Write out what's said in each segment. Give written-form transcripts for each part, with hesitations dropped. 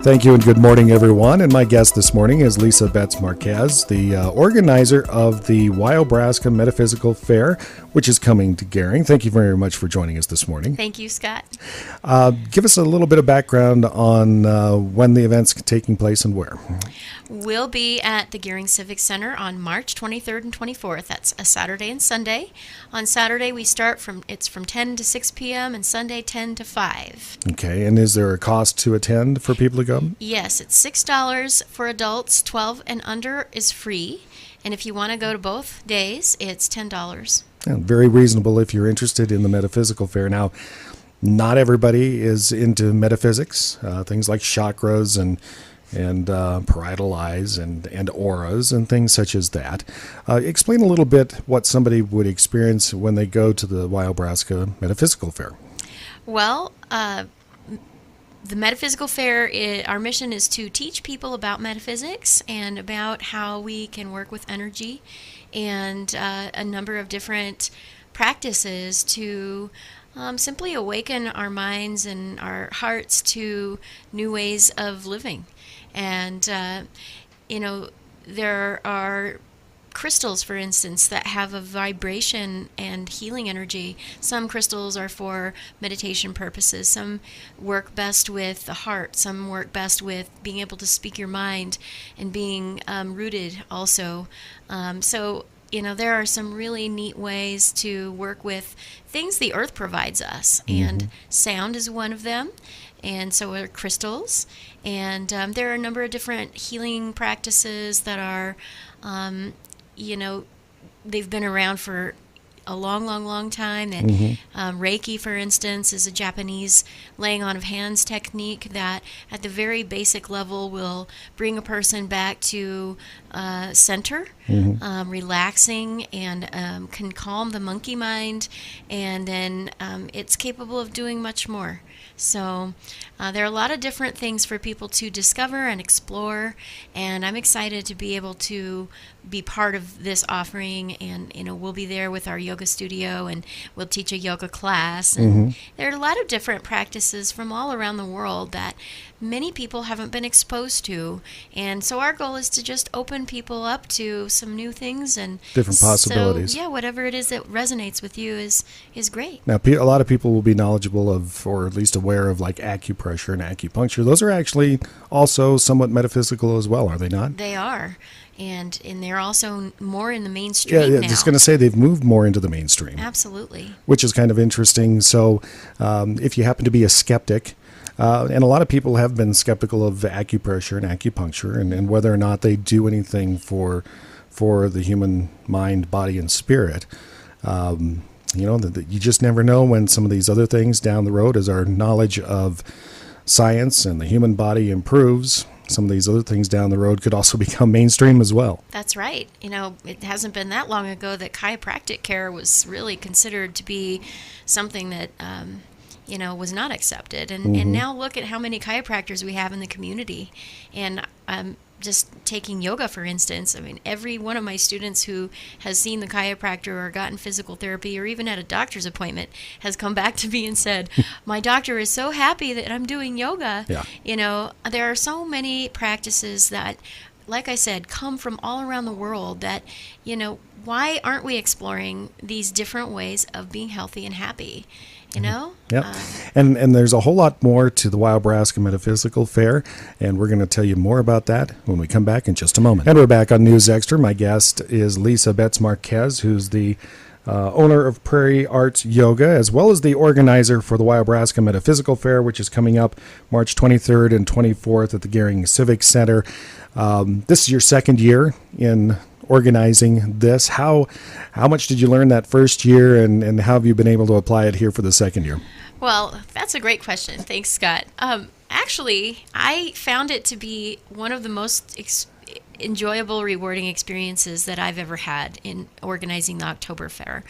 Thank you and good morning, everyone. And my guest this morning is Lisa Betz-Marquez, the organizer of the Wyo-Braska Metaphysical Fair, which is coming to Gering. Thank you very much for joining us this morning. Thank you, Scott. Give us a little bit of background on when the event's taking place and where. We'll be at the Gering Civic Center on March 23rd and 24th. That's a Saturday and Sunday. On Saturday, we start from 10 to 6 p.m. and Sunday 10 to 5. Okay, and is there a cost to attend for people to go? Yes, it's $6 for adults. 12 and under is free. And if you want to go to both days, it's $10. Yeah, very reasonable if you're interested in the Metaphysical Fair. Now, not everybody is into metaphysics, things like chakras and parietal eyes and auras and things such as that. Explain a little bit what somebody would experience when they go to the Wyo-Braska Metaphysical Fair. Well, the Metaphysical Fair, our mission is to teach people about metaphysics and about how we can work with energy and a number of different practices to simply awaken our minds and our hearts to new ways of living. And, there are crystals, for instance, that have a vibration and healing energy. Some crystals are for meditation purposes. Some work best with the heart. Some work best with being able to speak your mind and being rooted also. There are some really neat ways to work with things the earth provides us, and sound is one of them, and so are crystals. And there are a number of different healing practices that are, they've been around for a long time. And Reiki, for instance, is a Japanese laying on of hands technique that at the very basic level will bring a person back to center, relaxing, and can calm the monkey mind, and then it's capable of doing much more. So there are a lot of different things for people to discover and explore, and I'm excited to be able to be part of this offering. And we'll be there with our yoga studio, and we'll teach a yoga class, and there are a lot of different practices from all around the world that many people haven't been exposed to, and so our goal is to just open people up to some new things and different possibilities. So, whatever it is that resonates with you is great. Now, a lot of people will be knowledgeable of, or at least aware of, like acupressure and acupuncture. Those are actually also somewhat metaphysical as well, are they not? They are. And they're also more in the mainstream now. Yeah, just going to say they've moved more into the mainstream. Absolutely. Which is kind of interesting. So if you happen to be a skeptic, and a lot of people have been skeptical of acupressure and acupuncture and whether or not they do anything for the human mind, body, and spirit. You just never know when some of these other things down the road, as our knowledge of science and the human body improves, some of these other things down the road could also become mainstream as well. That's right. It hasn't been that long ago that chiropractic care was really considered to be something that was not accepted. And now look at how many chiropractors we have in the community. And just taking yoga, for instance, every one of my students who has seen the chiropractor or gotten physical therapy or even had a doctor's appointment has come back to me and said, my doctor is so happy that I'm doing yoga. Yeah. There are so many practices that, like I said, come from all around the world that, why aren't we exploring these different ways of being healthy and happy? Yeah. And there's a whole lot more to the Wyo-Braska Metaphysical Fair, and we're going to tell you more about that when we come back in just a moment. And we're back on News Extra. My guest is Lisa Betz-Marquez, who's the owner of Prairie Arts Yoga, as well as the organizer for the Wyo-Braska Metaphysical Fair, which is coming up March 23rd and 24th at the Gering Civic Center. This is your second year in organizing this. How much did you learn that first year, and how have you been able to apply it here for the second year? Well, that's a great question. Thanks, Scott. Actually, I found it to be one of the most enjoyable, rewarding experiences that I've ever had in organizing the October Fair.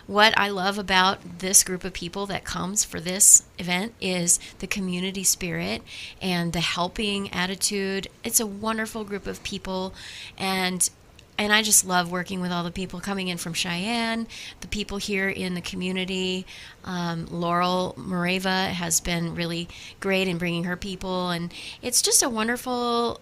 What I love about this group of people that comes for this event is the community spirit and the helping attitude. It's a wonderful group of people, and and I just love working with all the people coming in from Cheyenne, the people here in the community. Laurel Moreva has been really great in bringing her people, and it's just a wonderful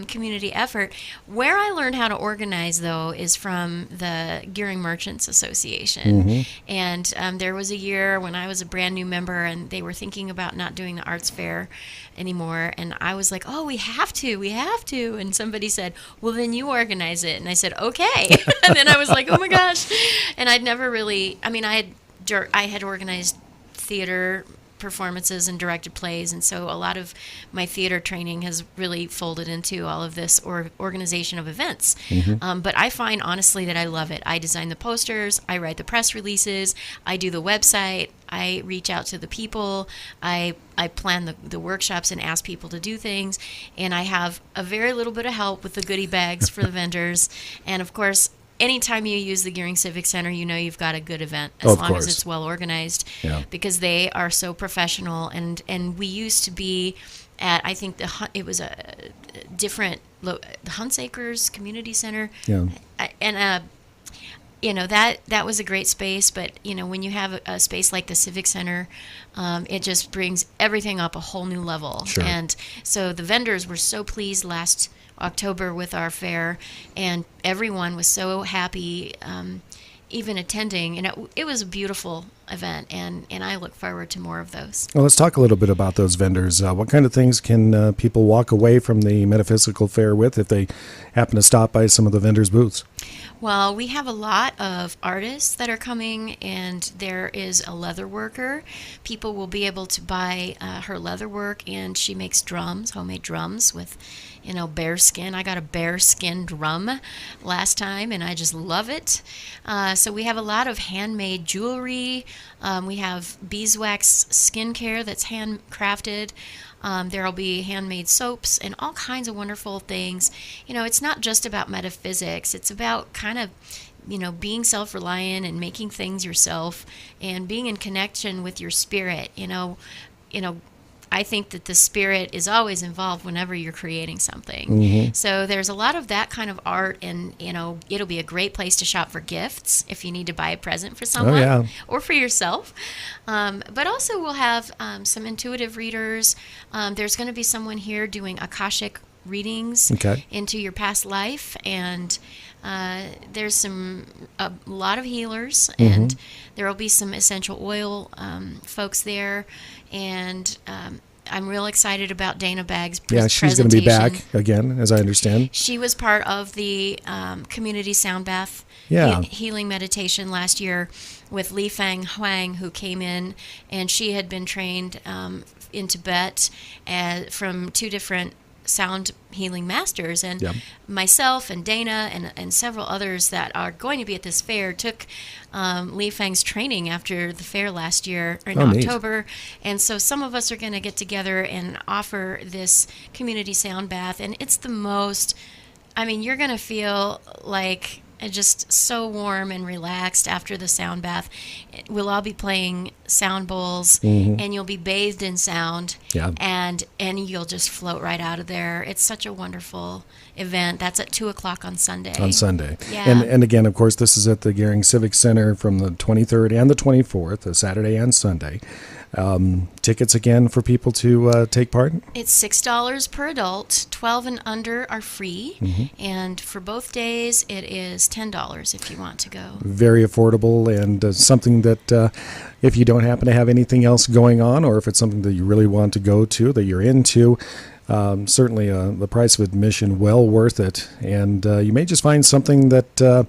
community effort. Where I learned how to organize, though, is from the Gearing Merchants Association. And there was a year when I was a brand new member, and they were thinking about not doing the arts fair anymore, and I was like, oh, we have to, and somebody said, well, then you organize it, and I said, okay. And then I was like, oh my gosh. And I'd never really, I had organized theater performances and directed plays, and so a lot of my theater training has really folded into all of this organization of events. But I find, honestly, that I love it. I design the posters, I write the press releases, I do the website, I reach out to the people, I plan the workshops and ask people to do things, and I have a very little bit of help with the goodie bags for the vendors. And of course, anytime you use the Gearing Civic Center, you know you've got a good event, as long as it's well organized, because they are so professional. And we used to be at, I think it was a different, the Huntsacres Community Center, and that was a great space. But when you have a space like the Civic Center, it just brings everything up a whole new level. Sure. And so the vendors were so pleased last October with our fair, and everyone was so happy, even attending, and it was a beautiful event, and I look forward to more of those. Well, let's talk a little bit about those vendors. What kind of things can people walk away from the Metaphysical Fair with if they happen to stop by some of the vendors' booths? Well, we have a lot of artists that are coming, and there is a leather worker. People will be able to buy her leather work, and she makes drums, homemade drums with bear skin. I got a bear skin drum last time, and I just love it. So we have a lot of handmade jewelry. We have beeswax skincare that's handcrafted. There will be handmade soaps and all kinds of wonderful things. It's not just about metaphysics. It's about kind of, being self-reliant and making things yourself and being in connection with your spirit. I think that the spirit is always involved whenever you're creating something. So there's a lot of that kind of art, and it'll be a great place to shop for gifts if you need to buy a present for someone or for yourself. But also we'll have some intuitive readers. There's going to be someone here doing Akashic readings into your past life, and there's a lot of healers, and there will be some essential oil folks there, and I'm real excited about Dana Baggs' presentation. She's going to be back again, as I understand. She was part of the community sound bath healing meditation last year with Li Fang Huang, who came in, and she had been trained in Tibet from two different sound healing masters, and myself and Dana and several others that are going to be at this fair took Li Fang's training after the fair last year in October. And so some of us are going to get together and offer this community sound bath, and it's the most, you're going to feel like just so warm and relaxed after the sound bath. We'll all be playing sound bowls, and you'll be bathed in sound, and you'll just float right out of there. It's such a wonderful event. That's at 2:00 on Sunday. And again, of course, this is at the Gearing Civic Center from the 23rd and the 24th, a Saturday and Sunday. Tickets again for people to take part? It's $6 per adult. 12 and under are free, and for both days it is $10 if you want to go. Very affordable, and something that if you don't happen to have anything else going on, or if it's something that you really want to go to, that you're into, certainly the price of admission well worth it, and you may just find something that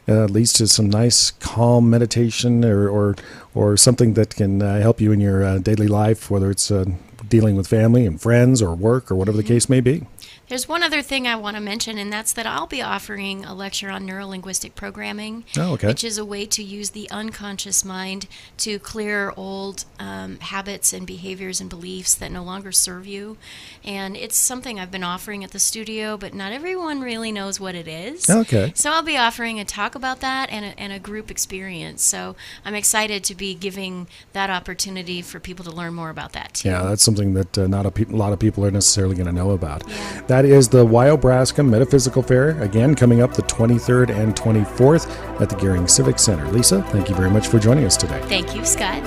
leads to some nice calm meditation or something that can help you in your daily life, whether it's dealing with family and friends or work or whatever the case may be. There's one other thing I want to mention, and that's that I'll be offering a lecture on neurolinguistic programming, which is a way to use the unconscious mind to clear old habits and behaviors and beliefs that no longer serve you. And it's something I've been offering at the studio, but not everyone really knows what it is. So I'll be offering a talk about that and a group experience. So I'm excited to be giving that opportunity for people to learn more about that too. Yeah, that's something that not a lot of people are necessarily going to know about. that is the Wyo-Braska Metaphysical Fair, again coming up the 23rd and 24th at the Gehring Civic Center. Lisa, thank you very much for joining us today. Thank you, Scott.